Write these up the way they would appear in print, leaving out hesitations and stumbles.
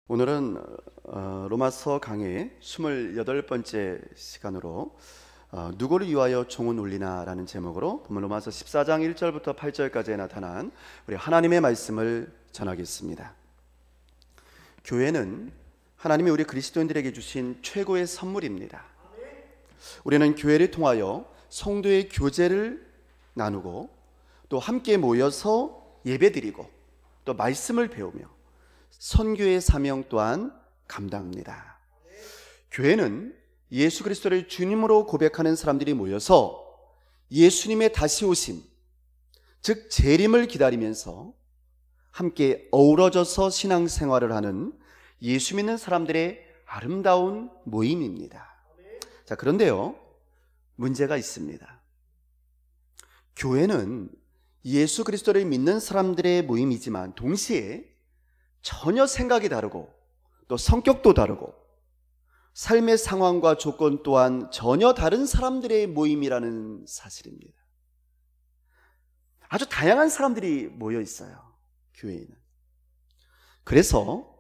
오늘은 로마서 강의 28번째 시간으로 누구를 위하여 종은 울리나 라는 제목으로 본문 로마서 14장 1절부터 8절까지에 나타난 우리 하나님의 말씀을 전하겠습니다. 교회는 하나님이 우리 그리스도인들에게 주신 최고의 선물입니다. 우리는 교회를 통하여 성도의 교제를 나누고 또 함께 모여서 예배드리고 또 말씀을 배우며 선교의 사명 또한 감당합니다. 교회는 예수 그리스도를 주님으로 고백하는 사람들이 모여서 예수님의 다시 오심, 즉 재림을 기다리면서 함께 어우러져서 신앙생활을 하는 예수 믿는 사람들의 아름다운 모임입니다. 자, 그런데요, 문제가 있습니다. 교회는 예수 그리스도를 믿는 사람들의 모임이지만 동시에 전혀 생각이 다르고 또 성격도 다르고 삶의 상황과 조건 또한 전혀 다른 사람들의 모임이라는 사실입니다. 아주 다양한 사람들이 모여 있어요, 교회에는. 그래서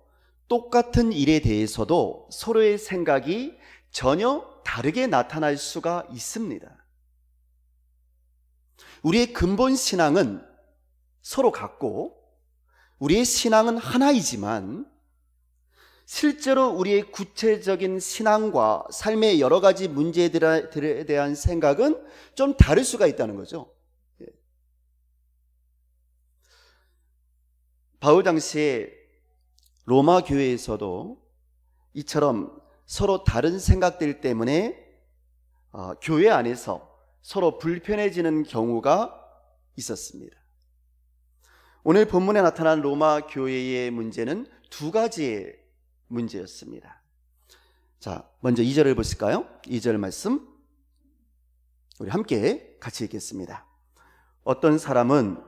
똑같은 일에 대해서도 서로의 생각이 전혀 다르게 나타날 수가 있습니다. 우리의 근본 신앙은 서로 같고 우리의 신앙은 하나이지만 실제로 우리의 구체적인 신앙과 삶의 여러 가지 문제들에 대한 생각은 좀 다를 수가 있다는 거죠. 바울 당시에 로마 교회에서도 이처럼 서로 다른 생각들 때문에 교회 안에서 서로 불편해지는 경우가 있었습니다. 오늘 본문에 나타난 로마 교회의 문제는 두 가지의 문제였습니다. 자, 먼저 2절을 보실까요? 2절 말씀 우리 함께 같이 읽겠습니다. 어떤 사람은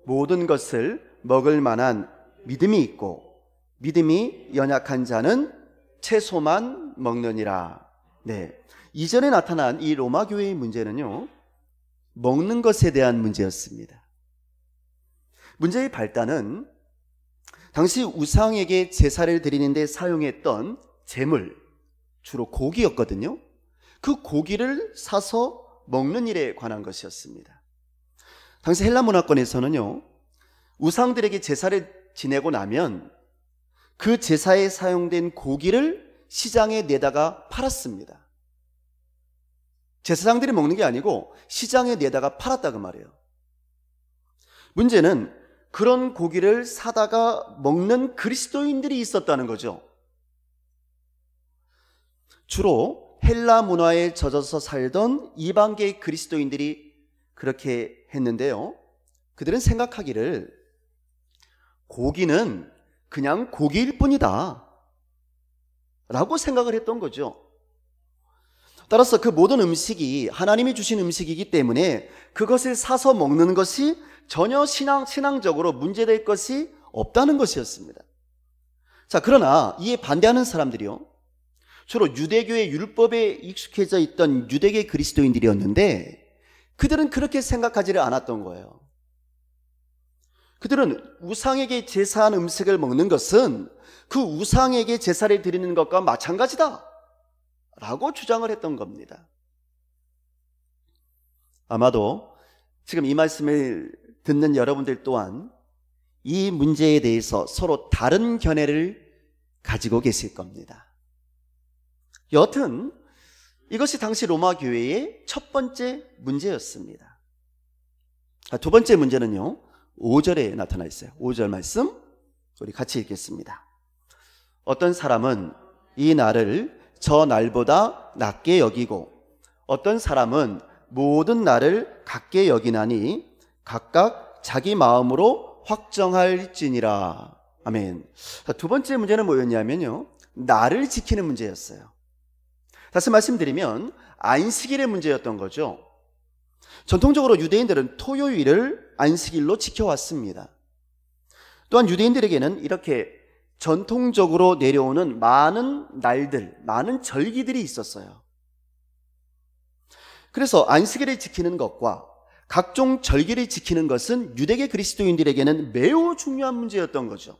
모든 것을 먹을 만한 믿음이 있고 믿음이 연약한 자는 채소만 먹느니라. 네, 이전에 나타난 이 로마 교회의 문제는요, 먹는 것에 대한 문제였습니다. 문제의 발단은 당시 우상에게 제사를 드리는 데 사용했던 제물, 주로 고기였거든요. 그 고기를 사서 먹는 일에 관한 것이었습니다. 당시 헬라 문화권에서는요, 우상들에게 제사를 지내고 나면 그 제사에 사용된 고기를 시장에 내다가 팔았습니다. 제사장들이 먹는 게 아니고 시장에 내다가 팔았다 그 말이에요. 문제는 그런 고기를 사다가 먹는 그리스도인들이 있었다는 거죠. 주로 헬라 문화에 젖어서 살던 이방계 그리스도인들이 그렇게 했는데요, 그들은 생각하기를 고기는 그냥 고기일 뿐이다 라고 생각을 했던 거죠. 따라서 그 모든 음식이 하나님이 주신 음식이기 때문에 그것을 사서 먹는 것이 전혀 신앙적으로 문제될 것이 없다는 것이었습니다. 자, 그러나 이에 반대하는 사람들이요, 주로 유대교의 율법에 익숙해져 있던 유대계 그리스도인들이었는데 그들은 그렇게 생각하지를 않았던 거예요. 그들은 우상에게 제사한 음식을 먹는 것은 그 우상에게 제사를 드리는 것과 마찬가지다 라고 주장을 했던 겁니다. 아마도 지금 이 말씀을 듣는 여러분들 또한 이 문제에 대해서 서로 다른 견해를 가지고 계실 겁니다. 여하튼 이것이 당시 로마 교회의 첫 번째 문제였습니다. 두 번째 문제는요, 5절에 나타나 있어요. 5절 말씀 우리 같이 읽겠습니다. 어떤 사람은 이 날을 저 날보다 낮게 여기고 어떤 사람은 모든 날을 같게 여기나니 각각 자기 마음으로 확정할지니라. 아멘. 두 번째 문제는 뭐였냐면요, 날을 지키는 문제였어요. 다시 말씀드리면 안식일의 문제였던 거죠. 전통적으로 유대인들은 토요일을 안식일로 지켜왔습니다. 또한 유대인들에게는 이렇게 전통적으로 내려오는 많은 날들, 많은 절기들이 있었어요. 그래서 안식일을 지키는 것과 각종 절기를 지키는 것은 유대계 그리스도인들에게는 매우 중요한 문제였던 거죠.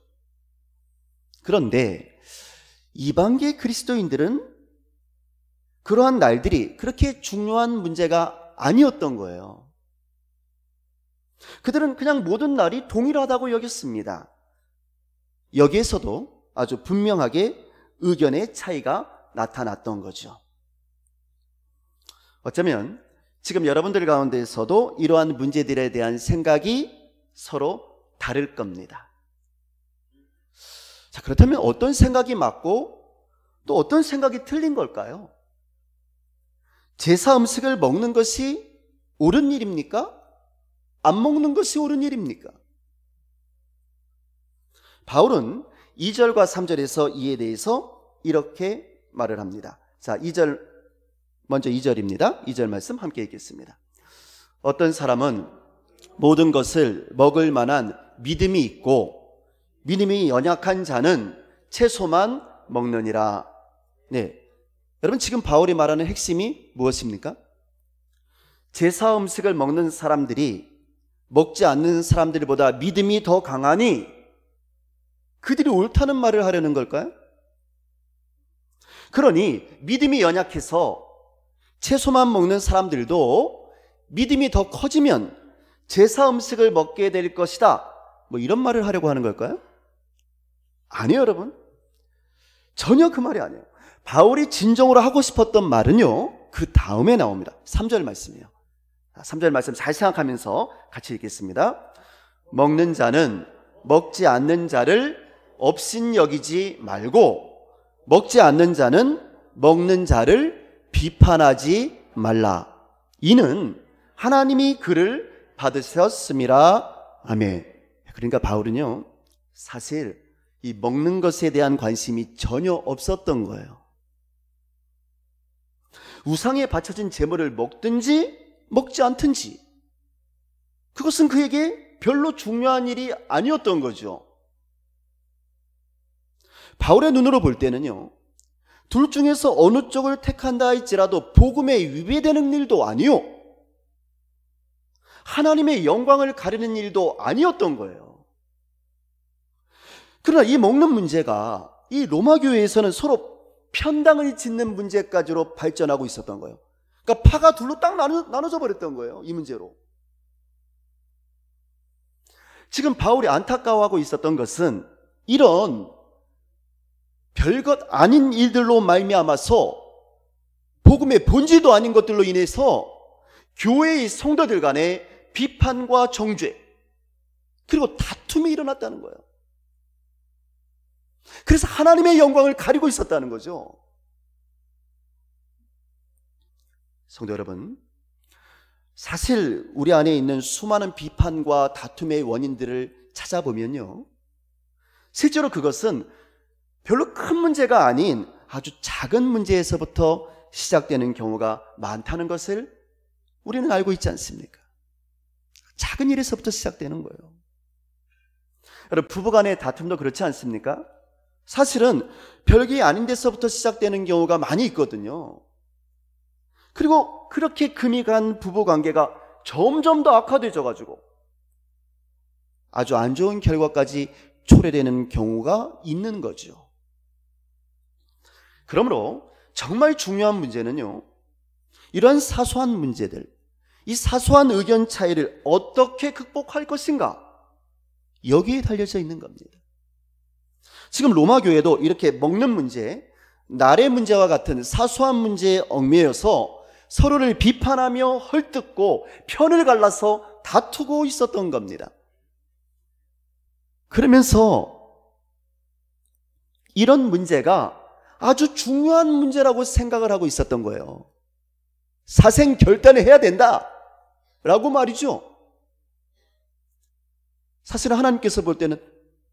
그런데 이방계 그리스도인들은 그러한 날들이 그렇게 중요한 문제가 아니었던 거예요. 그들은 그냥 모든 날이 동일하다고 여겼습니다. 여기에서도 아주 분명하게 의견의 차이가 나타났던 거죠. 어쩌면 지금 여러분들 가운데서도 이러한 문제들에 대한 생각이 서로 다를 겁니다. 자, 그렇다면 어떤 생각이 맞고 또 어떤 생각이 틀린 걸까요? 제사 음식을 먹는 것이 옳은 일입니까? 안 먹는 것이 옳은 일입니까? 바울은 2절과 3절에서 이에 대해서 이렇게 말을 합니다. 자, 2절, 먼저 2절입니다. 2절 말씀 함께 읽겠습니다. 어떤 사람은 모든 것을 먹을 만한 믿음이 있고 믿음이 연약한 자는 채소만 먹느니라. 네, 여러분 지금 바울이 말하는 핵심이 무엇입니까? 제사 음식을 먹는 사람들이 먹지 않는 사람들보다 믿음이 더 강하니 그들이 옳다는 말을 하려는 걸까요? 그러니 믿음이 연약해서 채소만 먹는 사람들도 믿음이 더 커지면 제사 음식을 먹게 될 것이다, 뭐 이런 말을 하려고 하는 걸까요? 아니에요, 여러분. 전혀 그 말이 아니에요. 바울이 진정으로 하고 싶었던 말은요, 그 다음에 나옵니다. 3절 말씀이에요. 3절 말씀 잘 생각하면서 같이 읽겠습니다. 먹는 자는 먹지 않는 자를 업신여기지 말고 먹지 않는 자는 먹는 자를 비판하지 말라. 이는 하나님이 그를 받으셨음이라. 아멘. 그러니까 바울은요, 사실 이 먹는 것에 대한 관심이 전혀 없었던 거예요. 우상에 바쳐진 제물을 먹든지 먹지 않든지 그것은 그에게 별로 중요한 일이 아니었던 거죠. 바울의 눈으로 볼 때는요, 둘 중에서 어느 쪽을 택한다 할지라도 복음에 위배되는 일도 아니요, 하나님의 영광을 가리는 일도 아니었던 거예요. 그러나 이 먹는 문제가 이 로마 교회에서는 서로 편당을 짓는 문제까지로 발전하고 있었던 거예요. 그러니까 파가 둘로 딱 나눠져 버렸던 거예요, 이 문제로. 지금 바울이 안타까워하고 있었던 것은 이런 별것 아닌 일들로 말미암아서 복음의 본질도 아닌 것들로 인해서 교회의 성도들 간에 비판과 정죄 그리고 다툼이 일어났다는 거예요. 그래서 하나님의 영광을 가리고 있었다는 거죠. 성도 여러분, 사실 우리 안에 있는 수많은 비판과 다툼의 원인들을 찾아보면요, 실제로 그것은 별로 큰 문제가 아닌 아주 작은 문제에서부터 시작되는 경우가 많다는 것을 우리는 알고 있지 않습니까? 작은 일에서부터 시작되는 거예요. 여러분, 부부간의 다툼도 그렇지 않습니까? 사실은 별게 아닌 데서부터 시작되는 경우가 많이 있거든요. 그리고 그렇게 금이 간 부부관계가 점점 더 악화되져 가지고 아주 안 좋은 결과까지 초래되는 경우가 있는 거죠. 그러므로 정말 중요한 문제는요, 이런 사소한 문제들, 이 사소한 의견 차이를 어떻게 극복할 것인가, 여기에 달려져 있는 겁니다. 지금 로마 교회도 이렇게 먹는 문제, 날의 문제와 같은 사소한 문제에 얽매여서 서로를 비판하며 헐뜯고 편을 갈라서 다투고 있었던 겁니다. 그러면서 이런 문제가 아주 중요한 문제라고 생각을 하고 있었던 거예요. 사생결단을 해야 된다 라고 말이죠. 사실은 하나님께서 볼 때는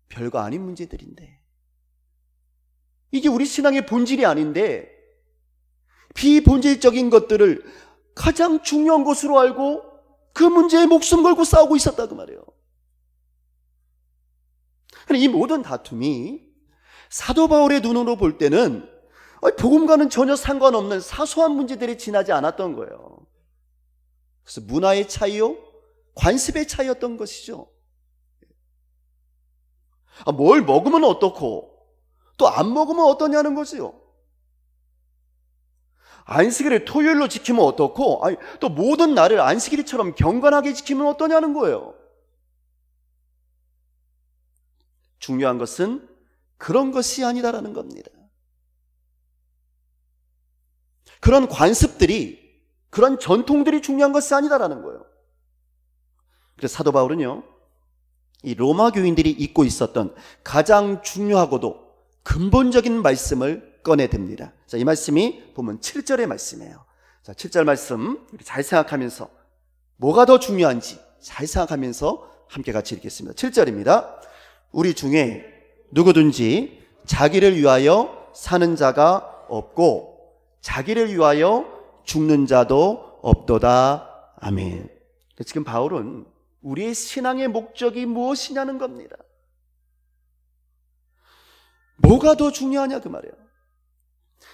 별거 아닌 문제들인데, 이게 우리 신앙의 본질이 아닌데 비본질적인 것들을 가장 중요한 것으로 알고 그 문제에 목숨 걸고 싸우고 있었다 그 말이에요. 이 모든 다툼이 사도 바울의 눈으로 볼 때는 복음과는 전혀 상관없는 사소한 문제들이 지나지 않았던 거예요. 그래서 문화의 차이요, 관습의 차이였던 것이죠. 뭘 먹으면 어떻고, 또 안 먹으면 어떠냐는 거지요. 안식일을 토요일로 지키면 어떻고, 아니, 또 모든 날을 안식일처럼 경건하게 지키면 어떠냐는 거예요. 중요한 것은 그런 것이 아니다라는 겁니다. 그런 관습들이, 그런 전통들이 중요한 것이 아니다라는 거예요. 그래서 사도 바울은요, 이 로마 교인들이 잊고 있었던 가장 중요하고도 근본적인 말씀을 꺼내듭니다. 자, 이 말씀이 보면 7절의 말씀이에요. 자, 7절 말씀 잘 생각하면서 뭐가 더 중요한지 잘 생각하면서 함께 같이 읽겠습니다. 7절입니다. 우리 중에 누구든지 자기를 위하여 사는 자가 없고 자기를 위하여 죽는 자도 없도다. 아멘. 지금 바울은 우리의 신앙의 목적이 무엇이냐는 겁니다. 뭐가 더 중요하냐 그 말이에요.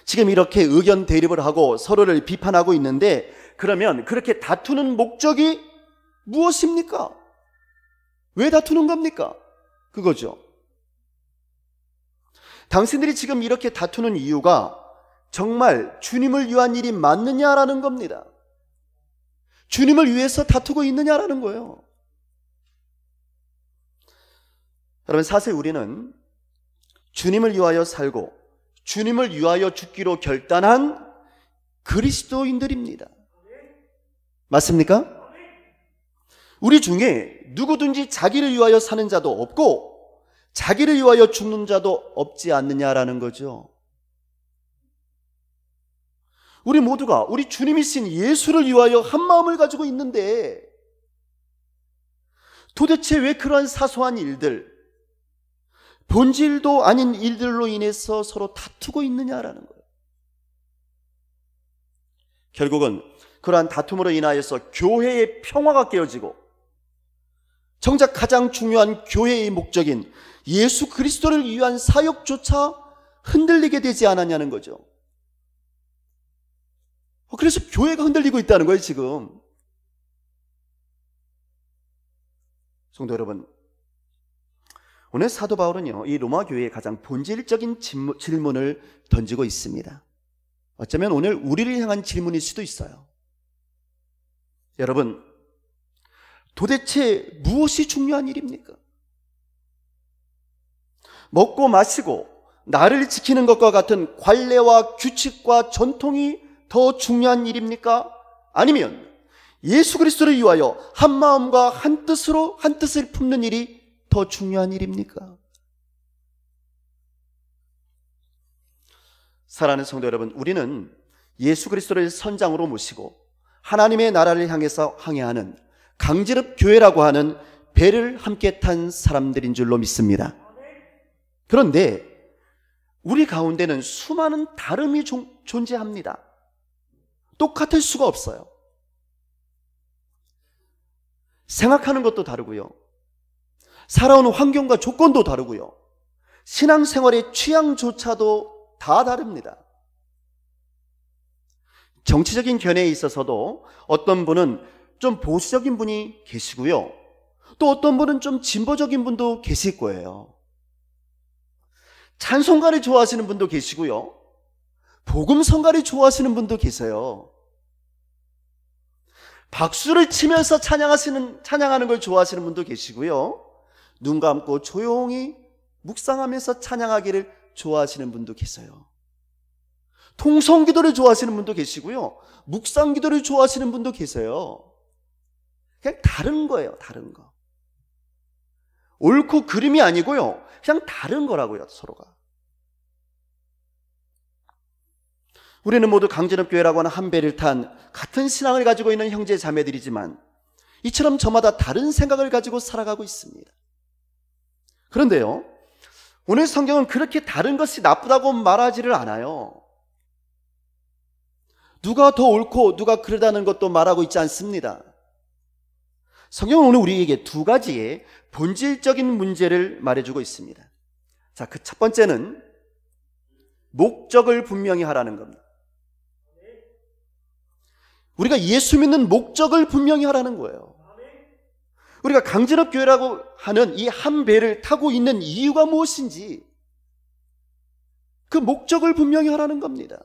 지금 이렇게 의견 대립을 하고 서로를 비판하고 있는데, 그러면 그렇게 다투는 목적이 무엇입니까? 왜 다투는 겁니까? 그거죠. 당신들이 지금 이렇게 다투는 이유가 정말 주님을 위한 일이 맞느냐라는 겁니다. 주님을 위해서 다투고 있느냐라는 거예요. 여러분, 사실 우리는 주님을 위하여 살고 주님을 위하여 죽기로 결단한 그리스도인들입니다. 맞습니까? 우리 중에 누구든지 자기를 위하여 사는 자도 없고 자기를 위하여 죽는 자도 없지 않느냐라는 거죠. 우리 모두가 우리 주님이신 예수를 위하여 한 마음을 가지고 있는데, 도대체 왜 그러한 사소한 일들, 본질도 아닌 일들로 인해서 서로 다투고 있느냐라는 거예요. 결국은 그러한 다툼으로 인하여서 교회의 평화가 깨어지고, 정작 가장 중요한 교회의 목적인 예수 그리스도를 위한 사역조차 흔들리게 되지 않았냐는 거죠. 그래서 교회가 흔들리고 있다는 거예요, 지금. 성도 여러분, 오늘 사도 바울은요, 이 로마 교회에 가장 본질적인 질문을 던지고 있습니다. 어쩌면 오늘 우리를 향한 질문일 수도 있어요. 여러분, 도대체 무엇이 중요한 일입니까? 먹고 마시고 나를 지키는 것과 같은 관례와 규칙과 전통이 더 중요한 일입니까? 아니면 예수 그리스도를 위하여 한 마음과 한 뜻을 품는 일이 더 중요한 일입니까? 사랑하는 성도 여러분, 우리는 예수 그리스도를 선장으로 모시고 하나님의 나라를 향해서 항해하는 강진읍 교회라고 하는 배를 함께 탄 사람들인 줄로 믿습니다. 그런데 우리 가운데는 수많은 다름이 존재합니다. 똑같을 수가 없어요. 생각하는 것도 다르고요, 살아온 환경과 조건도 다르고요, 신앙생활의 취향조차도 다 다릅니다. 정치적인 견해에 있어서도 어떤 분은 좀 보수적인 분이 계시고요, 또 어떤 분은 좀 진보적인 분도 계실 거예요. 찬송가를 좋아하시는 분도 계시고요, 복음성가를 좋아하시는 분도 계세요. 박수를 치면서 찬양하는 걸 좋아하시는 분도 계시고요, 눈 감고 조용히 묵상하면서 찬양하기를 좋아하시는 분도 계세요. 통성기도를 좋아하시는 분도 계시고요, 묵상기도를 좋아하시는 분도 계세요. 그냥 다른 거예요, 다른 거. 옳고 그름이 아니고요, 그냥 다른 거라고요, 서로가. 우리는 모두 강진읍교회라고 하는 한 배를 탄 같은 신앙을 가지고 있는 형제 자매들이지만 이처럼 저마다 다른 생각을 가지고 살아가고 있습니다. 그런데요, 오늘 성경은 그렇게 다른 것이 나쁘다고 말하지를 않아요. 누가 더 옳고 누가 그러다는 것도 말하고 있지 않습니다. 성경은 오늘 우리에게 두 가지의 본질적인 문제를 말해주고 있습니다. 자, 그 첫 번째는 목적을 분명히 하라는 겁니다. 우리가 예수 믿는 목적을 분명히 하라는 거예요. 우리가 강진읍교회라고 하는 이 한 배를 타고 있는 이유가 무엇인지, 그 목적을 분명히 하라는 겁니다.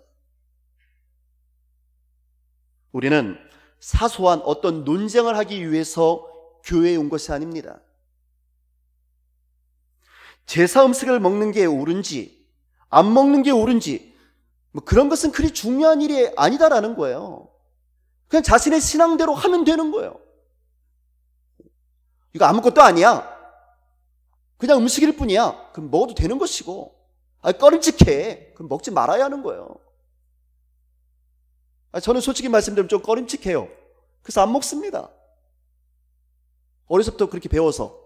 우리는 사소한 어떤 논쟁을 하기 위해서 교회에 온 것이 아닙니다. 제사 음식을 먹는 게 옳은지 안 먹는 게 옳은지 그런 것은 그리 중요한 일이 아니다라는 거예요. 그냥 자신의 신앙대로 하면 되는 거예요. 이거 아무것도 아니야, 그냥 음식일 뿐이야, 그럼 먹어도 되는 것이고, 꺼림칙해, 그럼 먹지 말아야 하는 거예요. 저는 솔직히 말씀드리면 좀 꺼림칙해요. 그래서 안 먹습니다. 어려서부터 그렇게 배워서.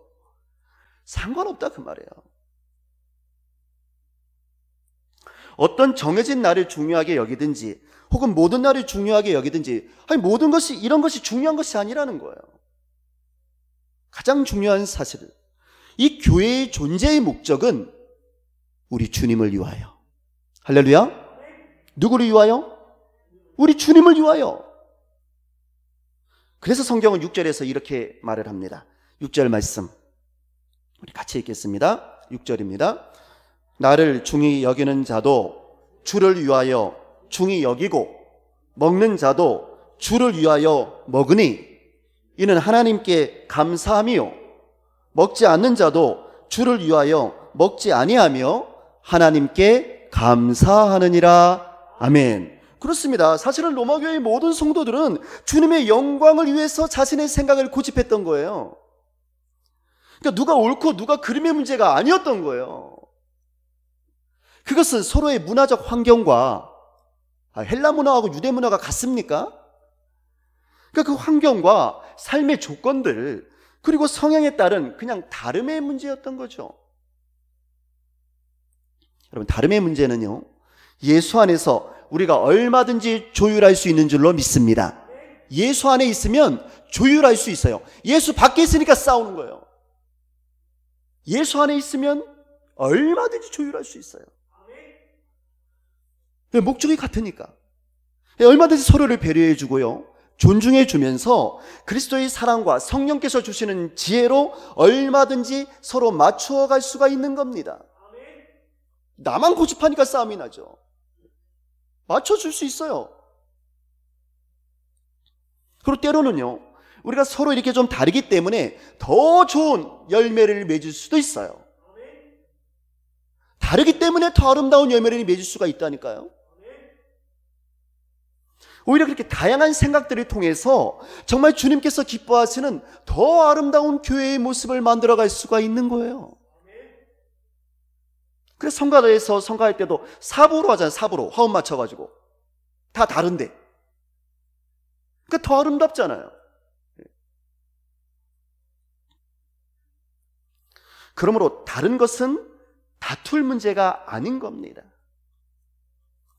상관없다 그 말이에요. 어떤 정해진 날을 중요하게 여기든지 혹은 모든 날을 중요하게 여기든지, 모든 것이 이런 것이 중요한 것이 아니라는 거예요. 가장 중요한 사실은 이 교회의 존재의 목적은 우리 주님을 위하여. 할렐루야. 누구를 위하여? 우리 주님을 위하여. 그래서 성경은 6절에서 이렇게 말을 합니다. 6절 말씀 우리 같이 읽겠습니다. 6절입니다. 나를 중히 여기는 자도 주를 위하여 중히 여기고 먹는 자도 주를 위하여 먹으니 이는 하나님께 감사하며 먹지 않는 자도 주를 위하여 먹지 아니하며 하나님께 감사하느니라. 아멘. 그렇습니다. 사실은 로마교회의 모든 성도들은 주님의 영광을 위해서 자신의 생각을 고집했던 거예요. 그러니까 누가 옳고 누가 그름의 문제가 아니었던 거예요. 그것은 서로의 문화적 환경과 헬라 문화하고 유대 문화가 같습니까? 그러니까 그 환경과 삶의 조건들 그리고 성향에 따른 그냥 다름의 문제였던 거죠. 여러분, 다름의 문제는요, 예수 안에서 우리가 얼마든지 조율할 수 있는 줄로 믿습니다. 예수 안에 있으면 조율할 수 있어요. 예수 밖에 있으니까 싸우는 거예요. 예수 안에 있으면 얼마든지 조율할 수 있어요. 목적이 같으니까. 얼마든지 서로를 배려해 주고요, 존중해 주면서 그리스도의 사랑과 성령께서 주시는 지혜로 얼마든지 서로 맞추어 갈 수가 있는 겁니다. 나만 고집하니까 싸움이 나죠. 맞춰줄 수 있어요. 그리고 때로는요, 우리가 서로 이렇게 좀 다르기 때문에 더 좋은 열매를 맺을 수도 있어요. 다르기 때문에 더 아름다운 열매를 맺을 수가 있다니까요. 오히려 그렇게 다양한 생각들을 통해서 정말 주님께서 기뻐하시는 더 아름다운 교회의 모습을 만들어갈 수가 있는 거예요. 그래서 성가대에서 성가할 때도 사부로 하잖아요. 사부로 화음 맞춰가지고 다 다른데, 그러니까 더 아름답잖아요. 그러므로 다른 것은 다툴 문제가 아닌 겁니다.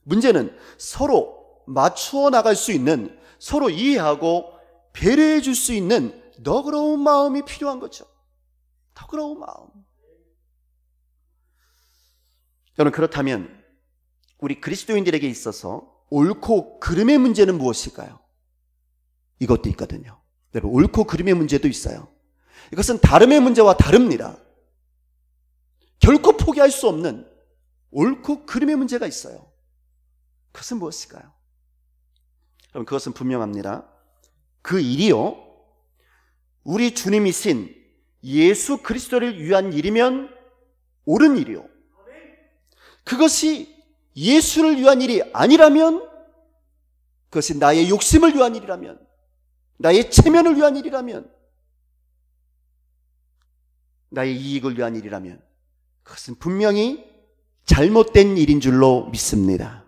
문제는 서로 맞추어 나갈 수 있는, 서로 이해하고 배려해 줄 수 있는 너그러운 마음이 필요한 거죠. 너그러운 마음. 여러분, 그렇다면 우리 그리스도인들에게 있어서 옳고 그름의 문제는 무엇일까요? 이것도 있거든요. 여러분, 옳고 그름의 문제도 있어요. 이것은 다름의 문제와 다릅니다. 결코 포기할 수 없는 옳고 그름의 문제가 있어요. 그것은 무엇일까요? 여러분, 그것은 분명합니다. 그 일이요, 우리 주님이신 예수 그리스도를 위한 일이면 옳은 일이요, 그것이 예수를 위한 일이 아니라면, 그것이 나의 욕심을 위한 일이라면, 나의 체면을 위한 일이라면, 나의 이익을 위한 일이라면 그것은 분명히 잘못된 일인 줄로 믿습니다.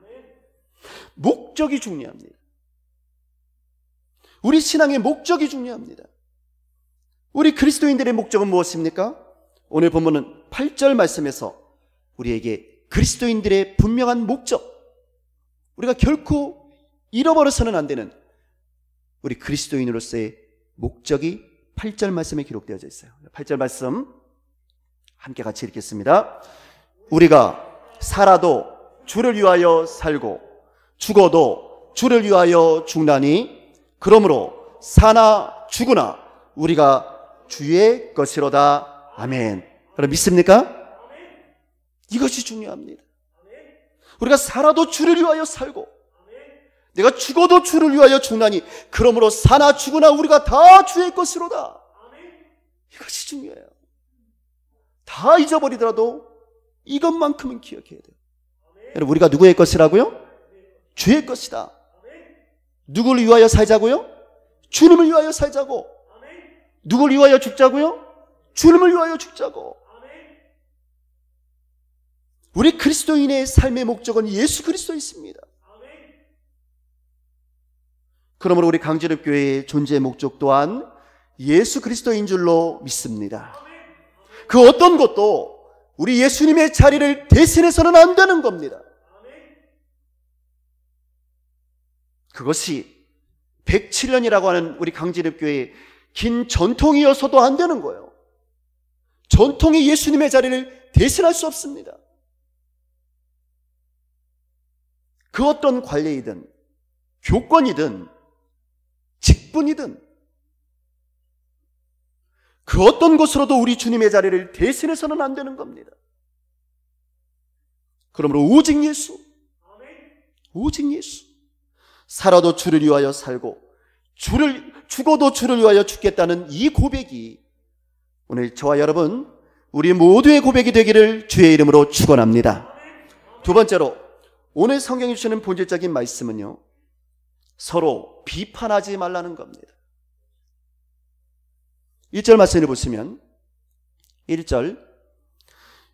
목적이 중요합니다. 우리 신앙의 목적이 중요합니다. 우리 그리스도인들의 목적은 무엇입니까? 오늘 본문은 8절 말씀에서 우리에게 그리스도인들의 분명한 목적, 우리가 결코 잃어버려서는 안 되는 우리 그리스도인으로서의 목적이 8절 말씀에 기록되어져 있어요. 8절 말씀 함께 같이 읽겠습니다. 우리가 살아도 주를 위하여 살고 죽어도 주를 위하여 죽나니 그러므로 사나 죽으나 우리가 주의 것이로다. 아멘. 여러분, 믿습니까? 이것이 중요합니다. 우리가 살아도 주를 위하여 살고 내가 죽어도 주를 위하여 죽나니 그러므로 사나 죽으나 우리가 다 주의 것이로다. 이것이 중요해요. 다 잊어버리더라도 이것만큼은 기억해야 돼요. 여러분, 우리가 누구의 것이라고요? 주의 것이다. 누구를 위하여 살자고요? 주님을 위하여 살자고. 누구를 위하여 죽자고요? 주님을 위하여 죽자고. 우리 그리스도인의 삶의 목적은 예수 그리스도에 있습니다. 그러므로 우리 강진읍교회의 존재의 목적 또한 예수 그리스도인 줄로 믿습니다. 그 어떤 것도 우리 예수님의 자리를 대신해서는 안 되는 겁니다. 그것이 107년이라고 하는 우리 강진읍교회의 긴 전통이어서도 안 되는 거예요. 전통이 예수님의 자리를 대신할 수 없습니다. 그 어떤 관례이든 교권이든 직분이든 그 어떤 것으로도 우리 주님의 자리를 대신해서는 안 되는 겁니다. 그러므로 오직 예수, 오직 예수. 살아도 주를 위하여 살고 죽어도 주를 위하여 죽겠다는 이 고백이 오늘 저와 여러분 우리 모두의 고백이 되기를 주의 이름으로 축원합니다. 두 번째로 오늘 성경이 주시는 본질적인 말씀은요, 서로 비판하지 말라는 겁니다. 1절 말씀을 보시면 1절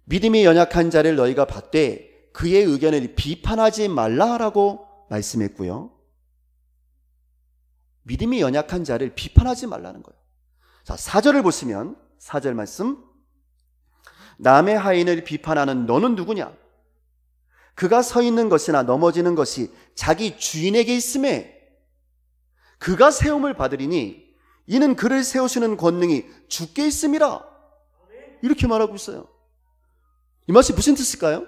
믿음이 연약한 자를 너희가 받되 그의 의견을 비판하지 말라라고 말씀했고요. 믿음이 연약한 자를 비판하지 말라는 거예요. 자, 4절을 보시면 4절 말씀 남의 하인을 비판하는 너는 누구냐? 그가 서 있는 것이나 넘어지는 것이 자기 주인에게 있음에 그가 세움을 받으리니 이는 그를 세우시는 권능이 주께 있음이라. 이렇게 말하고 있어요. 이 말이 무슨 뜻일까요?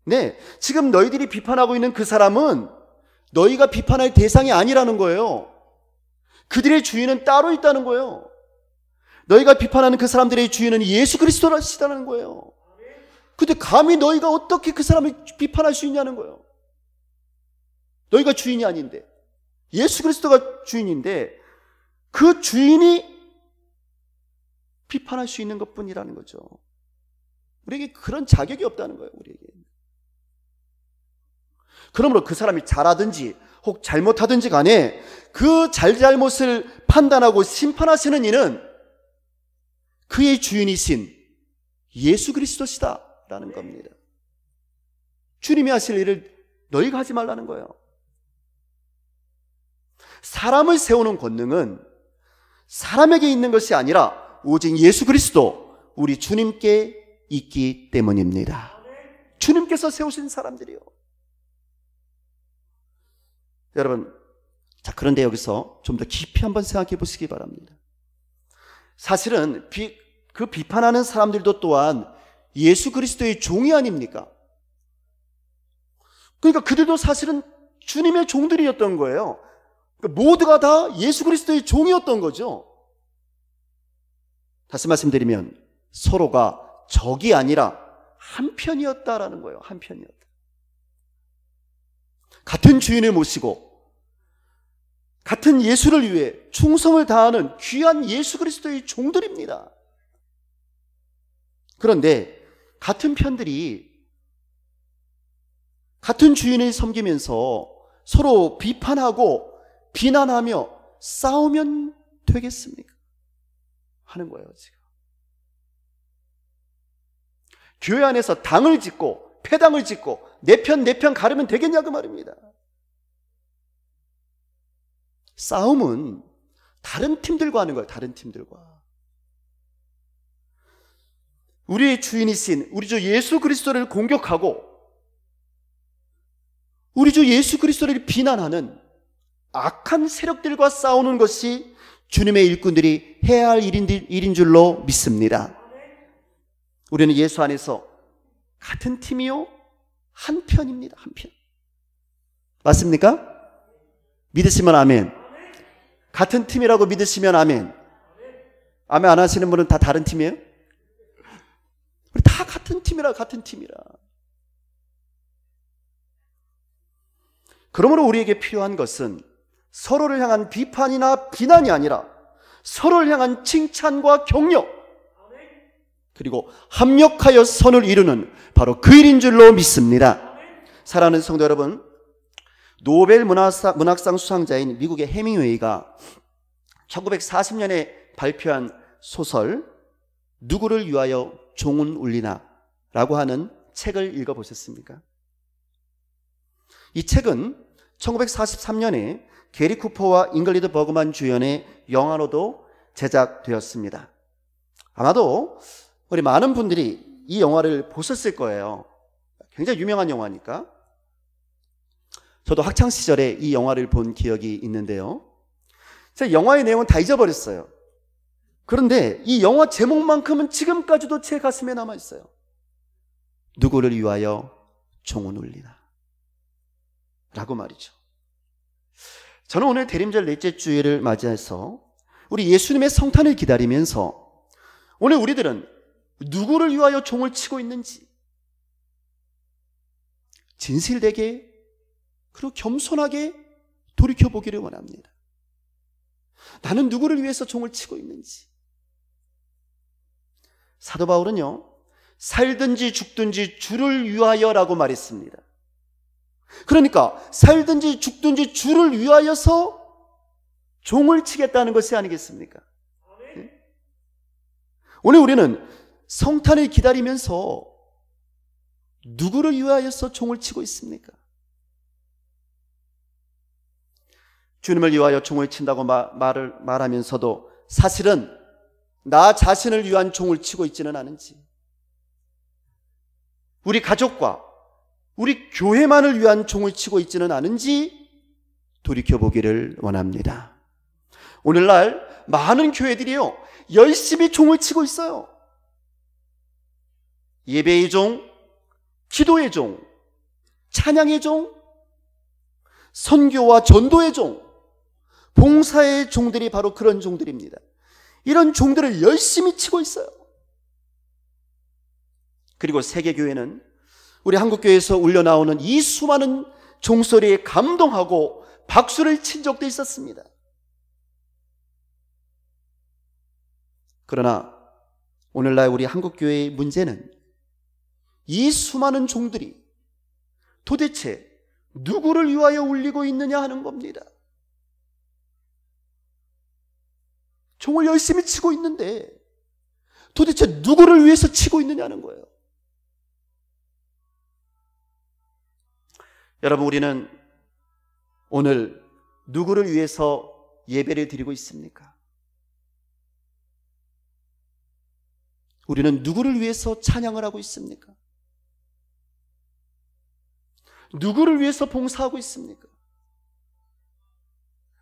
네, 지금 너희들이 비판하고 있는 그 사람은 너희가 비판할 대상이 아니라는 거예요. 그들의 주인은 따로 있다는 거예요. 너희가 비판하는 그 사람들의 주인은 예수 그리스도라시다는 거예요. 근데 감히 너희가 어떻게 그 사람을 비판할 수 있냐는 거예요. 너희가 주인이 아닌데, 예수 그리스도가 주인인데 그 주인이 비판할 수 있는 것뿐이라는 거죠. 우리에게 그런 자격이 없다는 거예요. 우리에게. 그러므로 그 사람이 잘하든지 혹 잘못하든지 간에 그 잘잘못을 판단하고 심판하시는 이는 그의 주인이신 예수 그리스도시다 라는 겁니다. 주님이 하실 일을 너희가 하지 말라는 거예요. 사람을 세우는 권능은 사람에게 있는 것이 아니라 오직 예수 그리스도 우리 주님께 있기 때문입니다. 주님께서 세우신 사람들이요. 여러분, 자, 그런데 여기서 좀 더 깊이 한번 생각해 보시기 바랍니다. 사실은 그 비판하는 사람들도 또한 예수 그리스도의 종이 아닙니까? 그러니까 그들도 사실은 주님의 종들이었던 거예요. 그러니까 모두가 다 예수 그리스도의 종이었던 거죠. 다시 말씀드리면 서로가 적이 아니라 한편이었다라는 거예요. 한편이었다. 같은 주인을 모시고 같은 예수를 위해 충성을 다하는 귀한 예수 그리스도의 종들입니다. 그런데 같은 편들이 같은 주인을 섬기면서 서로 비판하고 비난하며 싸우면 되겠습니까? 하는 거예요, 지금. 교회 안에서 당을 짓고 패당을 짓고 내 편 가르면 되겠냐고 말입니다. 싸움은 다른 팀들과 하는 거예요. 다른 팀들과. 우리의 주인이신 우리 주 예수 그리스도를 공격하고 우리 주 예수 그리스도를 비난하는 악한 세력들과 싸우는 것이 주님의 일꾼들이 해야 할 일인 줄로 믿습니다. 우리는 예수 안에서 같은 팀이요 한 편입니다. 한 편. 맞습니까? 믿으시면 아멘. 같은 팀이라고 믿으시면 아멘. 아멘 안 하시는 분은 다 다른 팀이에요? 우리 다 같은 팀이라. 그러므로 우리에게 필요한 것은 서로를 향한 비판이나 비난이 아니라 서로를 향한 칭찬과 격려, 그리고 합력하여 선을 이루는 바로 그 일인 줄로 믿습니다. 사랑하는 성도 여러분, 노벨 문학상 수상자인 미국의 해밍웨이가 1940년에 발표한 소설 누구를 위하여 종은 울리나 라고 하는 책을 읽어보셨습니까? 이 책은 1943년에 게리 쿠퍼와 잉글리드 버그만 주연의 영화로도 제작되었습니다. 아마도 우리 많은 분들이 이 영화를 보셨을 거예요. 굉장히 유명한 영화니까. 저도 학창시절에 이 영화를 본 기억이 있는데요. 제가 영화의 내용은 다 잊어버렸어요. 그런데 이 영화 제목만큼은 지금까지도 제 가슴에 남아있어요. 누구를 위하여 종은 울리나 라고 말이죠. 저는 오늘 대림절 넷째 주일을 맞이해서 우리 예수님의 성탄을 기다리면서 오늘 우리들은 누구를 위하여 종을 치고 있는지 진실되게 그리고 겸손하게 돌이켜보기를 원합니다. 나는 누구를 위해서 종을 치고 있는지. 사도 바울은요, 살든지 죽든지 주를 위하여라고 말했습니다. 그러니까 살든지 죽든지 주를 위하여서 종을 치겠다는 것이 아니겠습니까? 네? 오늘 우리는 성탄을 기다리면서 누구를 위하여서 종을 치고 있습니까? 주님을 위하여 종을 친다고 말하면서도 사실은 나 자신을 위한 종을 치고 있지는 않은지, 우리 가족과 우리 교회만을 위한 종을 치고 있지는 않은지 돌이켜보기를 원합니다. 오늘날 많은 교회들이요, 열심히 종을 치고 있어요. 예배의 종, 기도의 종, 찬양의 종, 선교와 전도의 종, 봉사의 종들이 바로 그런 종들입니다. 이런 종들을 열심히 치고 있어요. 그리고 세계교회는 우리 한국교회에서 울려나오는 이 수많은 종소리에 감동하고 박수를 친 적도 있었습니다. 그러나 오늘날 우리 한국교회의 문제는 이 수많은 종들이 도대체 누구를 위하여 울리고 있느냐 하는 겁니다. 종을 열심히 치고 있는데 도대체 누구를 위해서 치고 있느냐는 거예요. 여러분, 우리는 오늘 누구를 위해서 예배를 드리고 있습니까? 우리는 누구를 위해서 찬양을 하고 있습니까? 누구를 위해서 봉사하고 있습니까?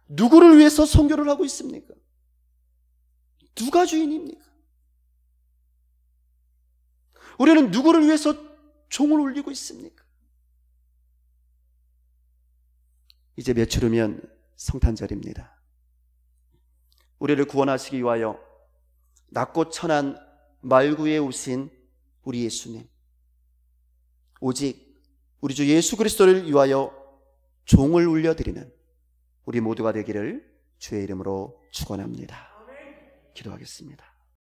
누구를 위해서 선교를 하고 있습니까? 누가 주인입니까? 우리는 누구를 위해서 종을 울리고 있습니까? 이제 며칠 후면 성탄절입니다. 우리를 구원하시기 위하여 낮고 천한 말구에 오신 우리 예수님, 오직 우리 주 예수 그리스도를 위하여 종을 울려드리는 우리 모두가 되기를 주의 이름으로 축원합니다. 기도하겠습니다.